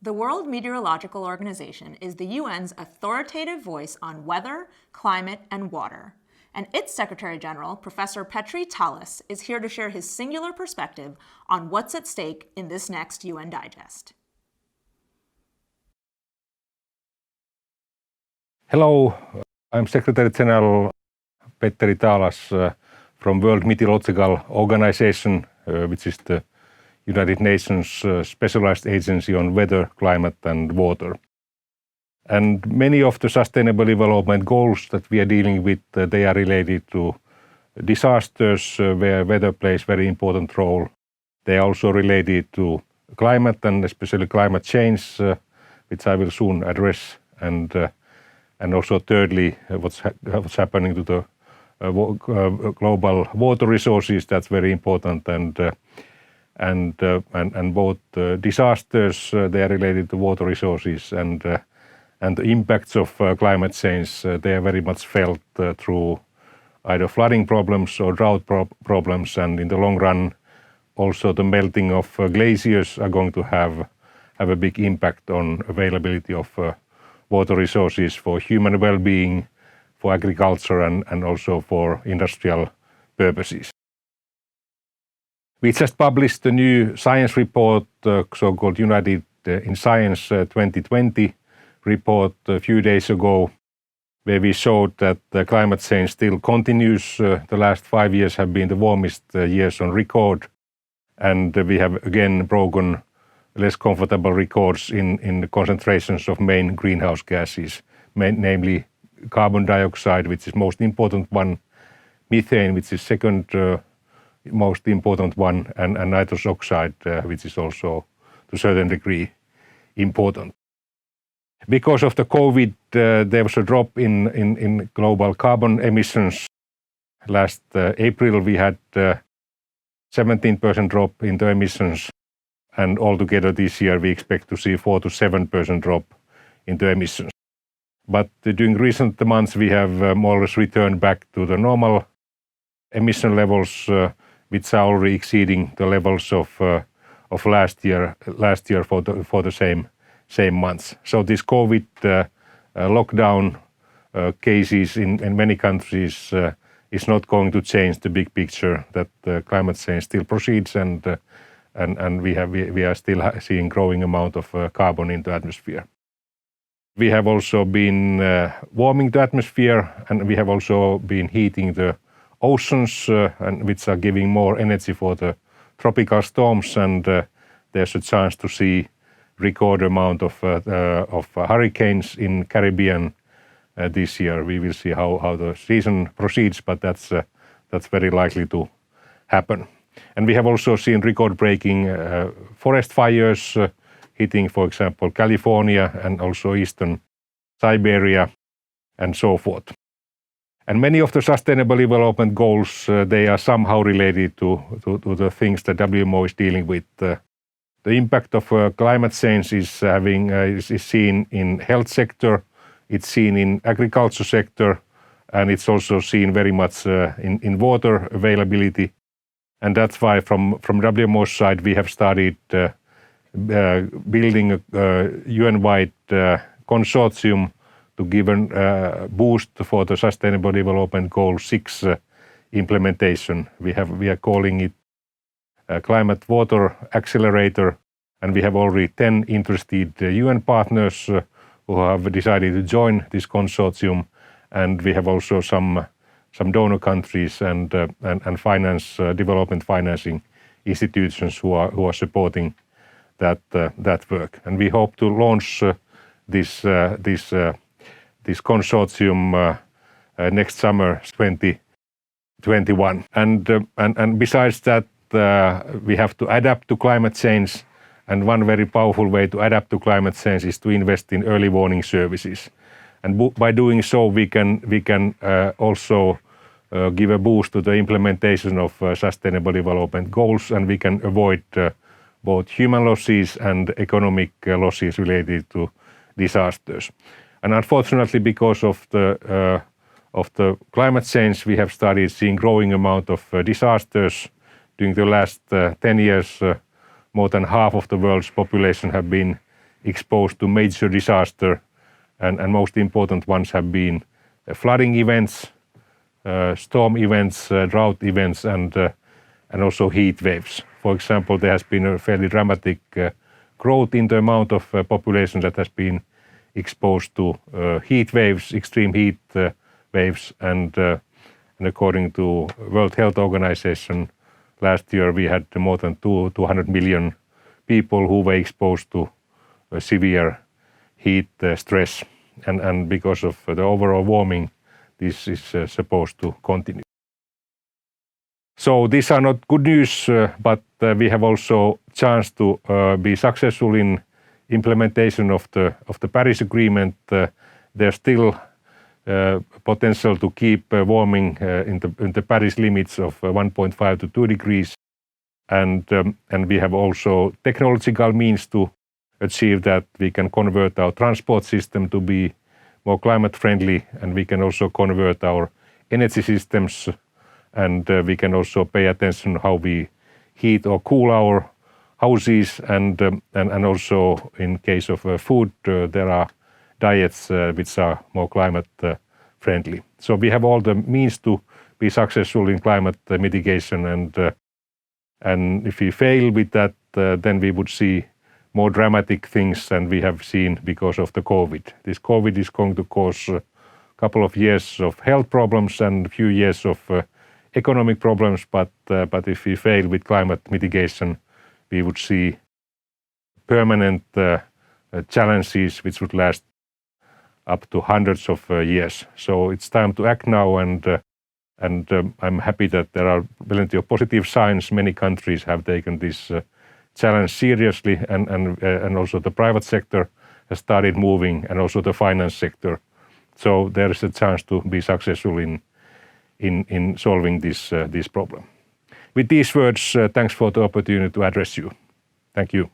The World Meteorological Organization is the UN's authoritative voice on weather, climate, and water. And its Secretary General, Professor Petteri Taalas, is here to share his singular perspective on what's at stake in this next UN Digest. Hello, I'm Secretary General Petteri Taalas from World Meteorological Organization, which is the United Nations specialized agency on weather, climate and water. And many of the sustainable development goals that we are dealing with, they are related to disasters where weather plays very important role. They are also related to climate and especially climate change, which I will soon address. And also thirdly, what's happening to the global water resources, that's very important. And both disasters, they are related to water resources and the impacts of climate change, they are very much felt through either flooding problems or drought problems, and in the long run, also the melting of glaciers are going to have a big impact on availability of water resources for human well-being, for agriculture, and also for industrial purposes. We just published a new science report, so-called United in Science 2020 report a few days ago, where we showed that the climate change still continues. The last 5 years have been the warmest years on record, and we have again broken less comfortable records in the concentrations of main greenhouse gases, namely carbon dioxide, which is most important one, methane, which is second most important one, and nitrous oxide, which is also to a certain degree important. Because of the COVID, there was a drop in global carbon emissions. Last April we had 17% drop in the emissions, and altogether this year we expect to see 4 to 7% drop in the emissions. But during recent months we have more or less returned back to the normal emission levels, which are already exceeding the levels of last year for the same months. So this COVID lockdown cases in many countries is not going to change the big picture that climate change still proceeds, and we are still seeing growing amount of carbon in the atmosphere. We have also been warming the atmosphere, and we have also been heating the oceans, and which are giving more energy for the tropical storms, and there's a chance to see record amount of hurricanes in Caribbean this year. We will see how the season proceeds, but that's very likely to happen. And we have also seen record-breaking forest fires hitting, for example, California and also eastern Siberia and so forth. And many of the sustainable development goals, they are somehow related to the things that WMO is dealing with. The impact of climate change is seen in health sector, it's seen in agriculture sector, and it's also seen very much in water availability. And that's why from WMO's side we have started building a UN-wide consortium to give a boost for the Sustainable Development Goal 6 implementation. We are calling it Climate Water Accelerator, and we have already 10 interested UN partners who have decided to join this consortium, and we have also some donor countries and development financing institutions who are supporting that work. And we hope to launch this consortium next summer 2021. And besides that, we have to adapt to climate change, and one very powerful way to adapt to climate change is to invest in early warning services. And by doing so, we can also give a boost to the implementation of sustainable development goals, and we can avoid both human losses and economic losses related to disasters. And unfortunately, because of the climate change, we have started seeing growing amount of disasters. During the last 10 years, more than half of the world's population have been exposed to major disaster, and most important ones have been flooding events, storm events, drought events, and also heat waves. For example, there has been a fairly dramatic growth in the amount of population that has been exposed to heat waves, extreme heat waves, and according to World Health Organization, last year we had more than 200 million people who were exposed to severe heat stress, and because of the overall warming, this is supposed to continue. So these are not good news, but we have also chance to be successful in implementation of the Paris Agreement. There's still potential to keep warming in the Paris limits of 1.5 to 2 degrees, and we have also technological means to achieve that. We can convert our transport system to be more climate friendly, and we can also convert our energy systems, and we can also pay attention how we heat or cool our houses, and also in case of food, there are diets which are more climate friendly. So we have all the means to be successful in climate mitigation, and if we fail with that, then we would see more dramatic things than we have seen because of the COVID. This COVID is going to cause a couple of years of health problems and a few years of economic problems, but if we fail with climate mitigation, we would see permanent challenges which would last up to hundreds of years. So it's time to act now, and I'm happy that there are plenty of positive signs. Many countries have taken this challenge seriously, and also the private sector has started moving, and also the finance sector. So there is a chance to be successful in solving this problem. With these words, thanks for the opportunity to address you. Thank you.